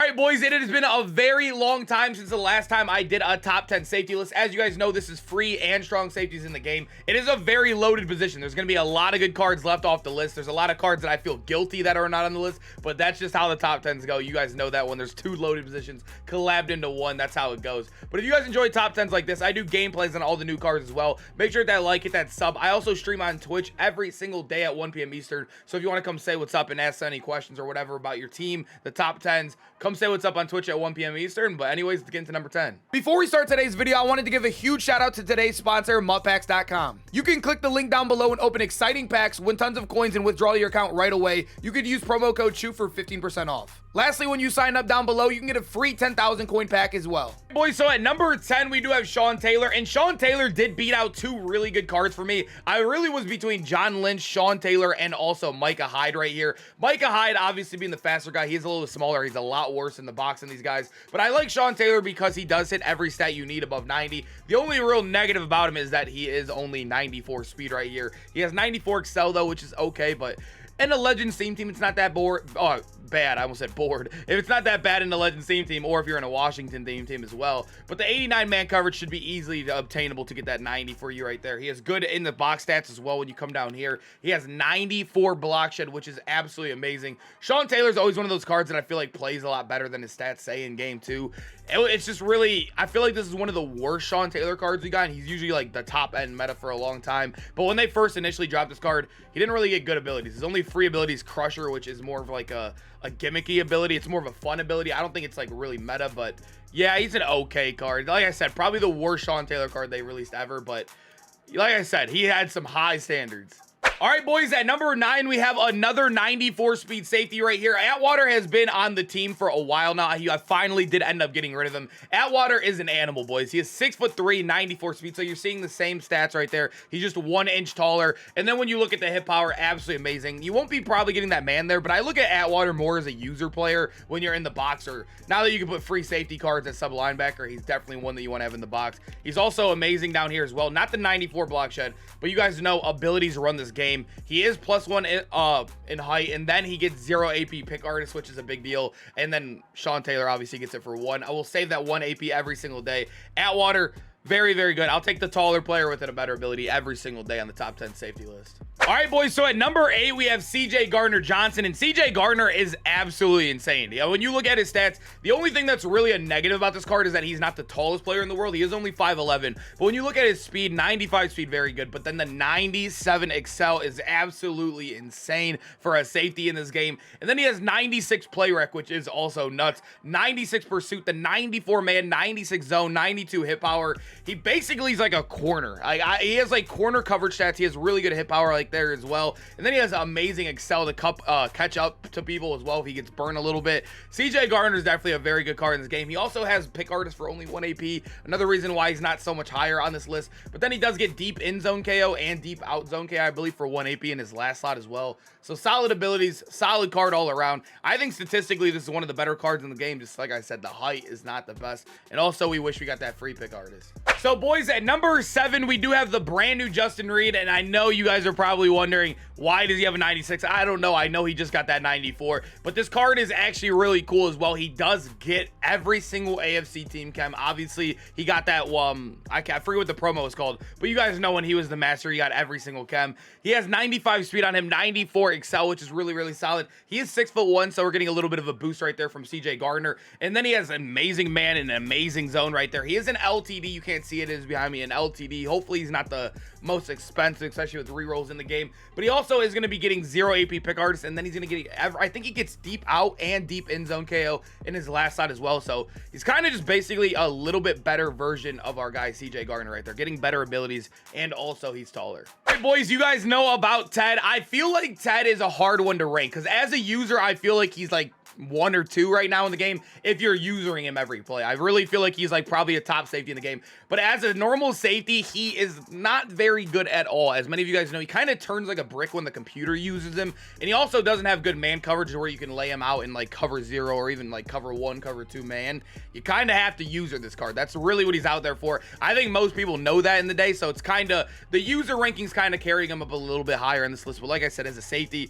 right, boys, it has been a very long time since the last time I did a top 10 safety list. As you guys know, this is free and strong safeties in the game. It is a very loaded position. There's going to be a lot of good cards left off the list. There's a lot of cards that I feel guilty that are not on the list, but that's just how the top 10s go. You guys know that when there's two loaded positions collabed into one, that's how it goes. But if you guys enjoy top 10s like this, I do gameplays on all the new cards as well. Make sure that like, hit that sub. I also stream on Twitch every single day at 1 p.m. Eastern. So if you want to come say what's up and ask any questions or whatever about your team, the top 10s, come say what's up on Twitch at 1 p.m. Eastern. But anyways, let's get into number 10. Before we start today's video, I wanted to give a huge shout out to today's sponsor, mutpacks.com. You can click the link down below and open exciting packs, win tons of coins, and withdraw your account right away. You could use promo code SHOOT for 15% off. Lastly, when you sign up down below, you can get a free 10,000 coin pack as well. Boys, so at number 10, we do have Sean Taylor, and Sean Taylor did beat out two really good cards for me. I really was between John Lynch, Sean Taylor, and also Micah Hyde right here. Micah Hyde, obviously being the faster guy, he's a little smaller. He's a lot worse in the box than these guys, but I like Sean Taylor because he does hit every stat you need above 90. The only real negative about him is that he is only 94 speed right here. He has 94 excel though, which is okay, but in a Legends team, it's not that bad. I almost said bored. If it's not that bad in the Legends team, or if you're in a Washington team as well. But the 89 man coverage should be easily obtainable to get that 90 for you right there. He has good in the box stats as well when you come down here. He has 94 block shed, which is absolutely amazing. Sean Taylor's always one of those cards that I feel like plays a lot better than his stats say in game too. It's just really, I feel like this is one of the worst Sean Taylor cards we got, and he's usually like the top end meta for a long time. But when they first initially dropped this card, he didn't really get good abilities. His only free ability is Crusher, which is more of like a gimmicky ability. It's more of a fun ability. I don't think it's like really meta, but yeah, he's an okay card. Like I said, probably the worst Sean Taylor card they released ever, but like I said, he had some high standards. All right, boys, at number 9, we have another 94 speed safety right here. Atwater has been on the team for a while now. I finally did end up getting rid of him. Atwater is an animal, boys. He is 6'3", 94 speed, so you're seeing the same stats right there. He's just 1 inch taller, and then when you look at the hit power, absolutely amazing. You won't be probably getting that man there, but I look at Atwater more as a user player when you're in the box, or now that you can put free safety cards at sub linebacker, he's definitely one that you want to have in the box. He's also amazing down here as well. Not the 94 block shed, but you guys know abilities run this game. He is +1 in height, and then he gets 0 AP pick artist, which is a big deal. And then Sean Taylor obviously gets it for 1. I will save that 1 AP every single day. Atwater, very, very good. I'll take the taller player with a better ability every single day on the top 10 safety list. All right, boys, so at number 8, we have Gardner-Johnson, and Gardner is absolutely insane. Yeah, when you look at his stats, the only thing that's really a negative about this card is that he's not the tallest player in the world. He is only 5'11", but when you look at his speed, 95 speed, very good, but then the 97 excel is absolutely insane for a safety in this game. And then he has 96 play rec, which is also nuts. 96 pursuit, the 94 man, 96 zone, 92 hit power. He basically is like a corner. He has like corner coverage stats. He has really good hit power like there as well, and then he has amazing excel to catch up to people as well if he gets burned a little bit. Gardner is definitely a very good card in this game. He also has pick artist for only 1 AP, another reason why he's not so much higher on this list, but then he does get deep in zone KO and deep out zone KO, I believe, for 1 AP in his last slot as well. So solid abilities, solid card all around. I think statistically this is one of the better cards in the game. Just like I said, the height is not the best, and also we wish we got that free pick artist. So boys, at number 7, we do have the brand new Justin Reed, and I know you guys are probably wondering, why does he have a 96? I don't know. I know he just got that 94, but this card is actually really cool as well. He does get every single AFC team chem. Obviously, he got that I forget what the promo is called, but you guys know when he was the master, he got every single chem. He has 95 speed on him, 94 excel, which is really, really solid. He is 6'1", so we're getting a little bit of a boost right there from Gardner. And then he has an amazing man and an amazing zone right there. He is an LTD. You can't see it is behind me, an LTD. Hopefully he's not the most expensive, especially with rerolls in the game, but he also is going to be getting 0 AP pick artist, and then he's going to get, I think he gets deep out and deep in zone KO in his last slot as well. So he's kind of just basically a little bit better version of our guy Gardner right there, getting better abilities, and also he's taller. All right, boys, you guys know about Ted. I feel like Ted is a hard one to rank because as a user, I feel like he's like 1 or 2 right now in the game if you're using him every play. I really feel like he's like probably a top safety in the game, but as a normal safety, he is not very good at all. As many of you guys know, he kind of turns like a brick when the computer uses him, and he also doesn't have good man coverage where you can lay him out in like cover 0 or even like cover 1, cover 2 man. You kind of have to user this card. That's really what he's out there for. I think most people know that in the day, so it's kind of the user rankings kind of carrying him up a little bit higher in this list. But like I said, as a safety,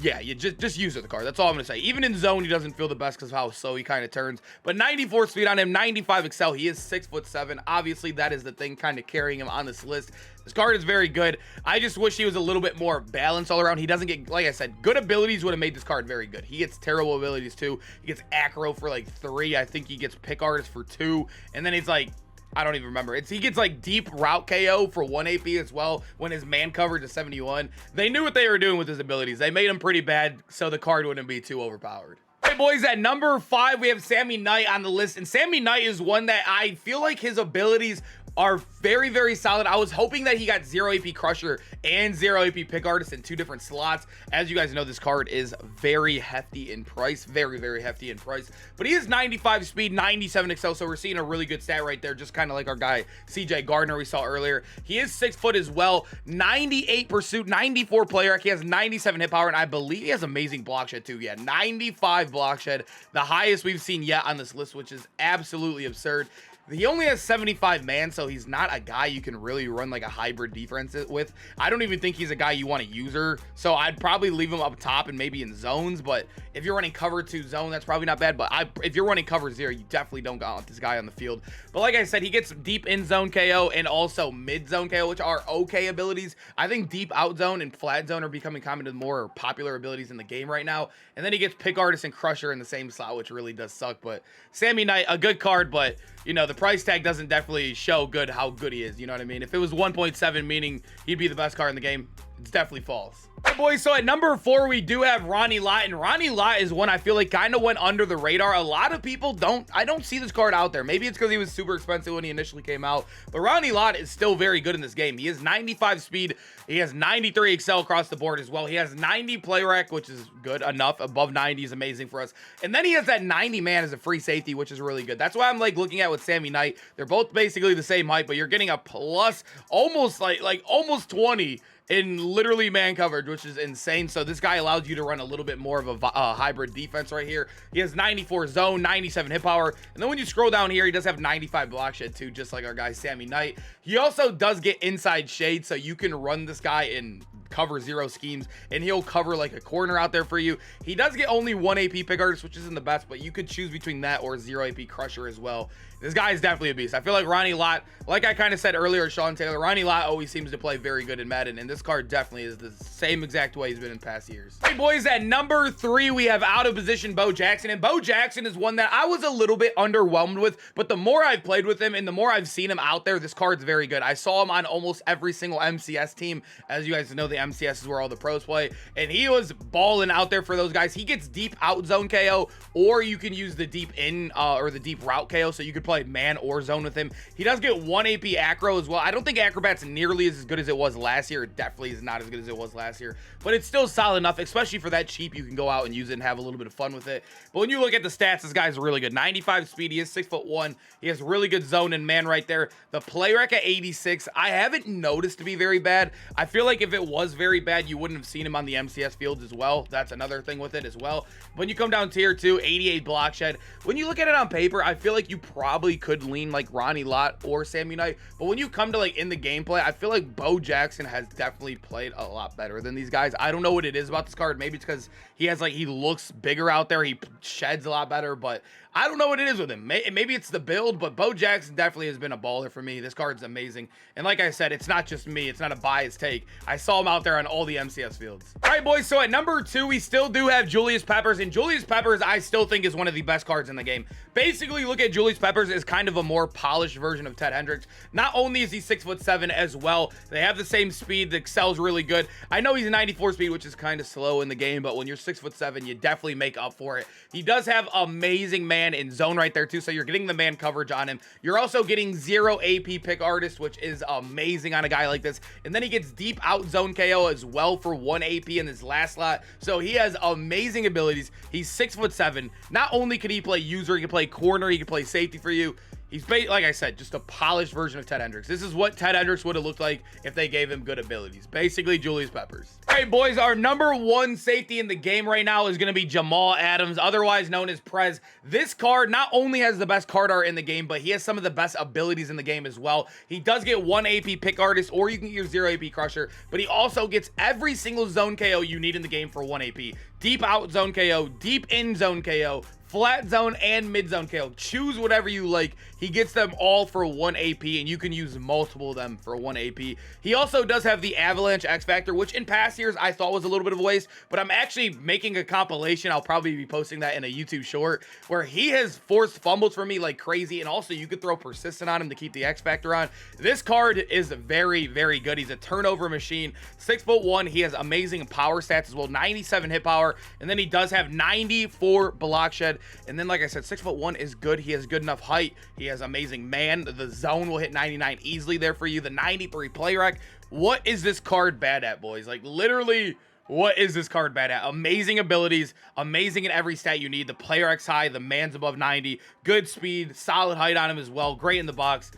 yeah, you just use the card. That's all I'm gonna say. Even in zone, he doesn't feel the best because of how slow he kind of turns. But 94 speed on him, 95 excel. He is 6'7". Obviously, that is the thing kind of carrying him on this list. This card is very good. I just wish he was a little bit more balanced all around. He doesn't get, like I said, good abilities would have made this card very good. He gets terrible abilities too. He gets acro for like 3. I think he gets pick artist for 2, and then he's like, I don't even remember. He gets like deep route KO for 1 AP as well when his man coverage is 71. They knew what they were doing with his abilities. They made him pretty bad so the card wouldn't be too overpowered. Hey boys, at number 5 we have Sammy Knight on the list, and Sammy Knight is one that I feel like his abilities are very, very solid. I was hoping that he got 0 AP Crusher and 0 AP Pick Artist in 2 different slots. As you guys know, this card is very hefty in price. Very, very hefty in price. But he is 95 speed, 97 excel, so we're seeing a really good stat right there, just kind of like our guy CJ Gardner we saw earlier. He is 6 foot as well, 98 pursuit, 94 player. He has 97 hit power, and I believe he has amazing block shed too. Yeah, 95 block shed, the highest we've seen yet on this list, which is absolutely absurd. He only has 75 man, so he's not a guy you can really run like a hybrid defense with. I don't even think he's a guy you want to user, so I'd probably leave him up top and maybe in zones. But if you're running cover 2 zone, that's probably not bad. But if you're running cover 0, you definitely don't want this guy on the field. But like I said, he gets deep in zone KO and also mid zone KO, which are okay abilities. I think deep out zone and flat zone are becoming common to more popular abilities in the game right now. And then he gets pick artist and crusher in the same slot, which really does suck. But Sammy Knight, a good card, but you know, the price tag doesn't definitely show how good he is. You know what I mean? If it was 1.7, meaning he'd be the best card in the game, it's definitely false. Hey boys, so at number 4 we do have Ronnie Lott, and Ronnie Lott is one I feel like kind of went under the radar. A lot of people I don't see this card out there. Maybe it's because he was super expensive when he initially came out, but Ronnie Lott is still very good in this game. He has 95 speed, he has 93 excel across the board as well. He has 90 play rec, which is good enough. Above 90 is amazing for us. And then he has that 90 man as a free safety, which is really good. That's why I'm like looking at with Sammy Knight. They're both basically the same height, but you're getting a plus almost like almost 20 in literally man coverage, which is insane. So this guy allows you to run a little bit more of a hybrid defense right here. He has 94 zone, 97 hit power, and then when you scroll down here, he does have 95 block shed too, just like our guy Sammy Knight. He also does get inside shade, so you can run this guy in cover 0 schemes, and he'll cover like a corner out there for you. He does get only 1 AP pick artist, which isn't the best, but you could choose between that or 0 AP crusher as well. This guy is definitely a beast. I feel like Ronnie Lott, like I kind of said earlier, Sean Taylor, Ronnie Lott always seems to play very good in Madden, and this card definitely is the same exact way he's been in past years. Hey boys, at number 3 we have out of position Bo Jackson, and Bo Jackson is one that I was a little bit underwhelmed with, but the more I've played with him and the more I've seen him out there, this card's very good. I saw him on almost every single MCS team. As you guys know, the MCS is where all the pros play, and he was balling out there for those guys. He gets deep out zone KO, or you can use the deep in or the deep route KO, so you could play man or zone with him. He does get 1 AP acro as well. I don't think acrobat's nearly as good as it was last year. It definitely is not as good as it was last year, but it's still solid enough, especially for that cheap. You can go out and use it and have a little bit of fun with it. But when you look at the stats, this guy's really good. 95 speed, he is 6'1". He has really good zone and man right there. The play rec at 86, I haven't noticed to be very bad. I feel like if it was very bad, you wouldn't have seen him on the MCS fields as well. That's another thing with it as well. When you come down tier 2, 88 block shed. When you look at it on paper, I feel like you probably could lean like Ronnie Lott or Sammy Knight, but when you come to like in the gameplay, I feel like Bo Jackson has definitely played a lot better than these guys. I don't know what it is about this card. Maybe it's because he looks bigger out there, he sheds a lot better, but I don't know what it is with him. Maybe it's the build, but Bo Jackson definitely has been a baller for me. This card's amazing. And like I said, it's not just me. It's not a biased take. I saw him out there on all the MCS fields. All right, boys. So at number 2, we still do have Julius Peppers. And Julius Peppers, I still think is one of the best cards in the game. Basically, look at Julius Peppers as kind of a more polished version of Ted Hendricks. Not only is he 6'7" as well, they have the same speed. The excel's really good. I know he's 94 speed, which is kind of slow in the game, but when you're 6'7", you definitely make up for it. He does have amazing man in zone right there too, so you're getting the man coverage on him. You're also getting 0 AP pick artist, which is amazing on a guy like this. And then he gets deep out zone KO as well for 1 AP in this last slot. So he has amazing abilities. He's 6'7". Not only can he play user, he can play corner, he can play safety for you. He's like I said, just a polished version of Ted Hendricks. This is what Ted Hendricks would have looked like if they gave him good abilities. Basically, Julius Peppers. All right, boys, our number 1 safety in the game right now is going to be Jamal Adams, otherwise known as Prez. This card not only has the best card art in the game, but he has some of the best abilities in the game as well. He does get 1 AP pick artist, or you can get your 0 AP crusher, but he also gets every single zone KO you need in the game for 1 AP. Deep out zone KO, deep in zone KO, flat zone and mid zone KO. Choose whatever you like. He gets them all for 1 AP, and you can use multiple of them for 1 AP. He also does have the Avalanche X Factor, which in past years I thought was a little bit of a waste, but I'm actually making a compilation. I'll probably be posting that in a YouTube short, where he has forced fumbles for me like crazy, and also you could throw Persistent on him to keep the X Factor on. This card is very, very good. He's a turnover machine. 6'1". He has amazing power stats as well, 97 hit power, and then he does have 94 block shed. And then, like I said, 6'1" is good. He has good enough height. He has amazing man. The zone will hit 99 easily there for you. The 93 play rec. What is this card bad at, boys? Like, literally, what is this card bad at? Amazing abilities, amazing in every stat you need. The player X high, the man's above 90, good speed, solid height on him as well, great in the box.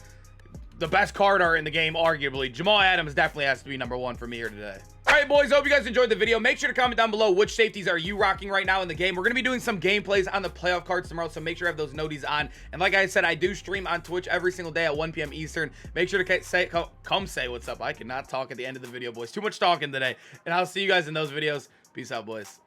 The best card art in the game, arguably. Jamal Adams definitely has to be number 1 for me here today. All right, boys, hope you guys enjoyed the video. Make sure to comment down below which safeties are you rocking right now in the game. We're going to be doing some gameplays on the playoff cards tomorrow, so make sure you have those noties on. And like I said, I do stream on Twitch every single day at 1 p.m. Eastern. Make sure to come say what's up. I cannot talk at the end of the video, boys. Too much talking today. And I'll see you guys in those videos. Peace out, boys.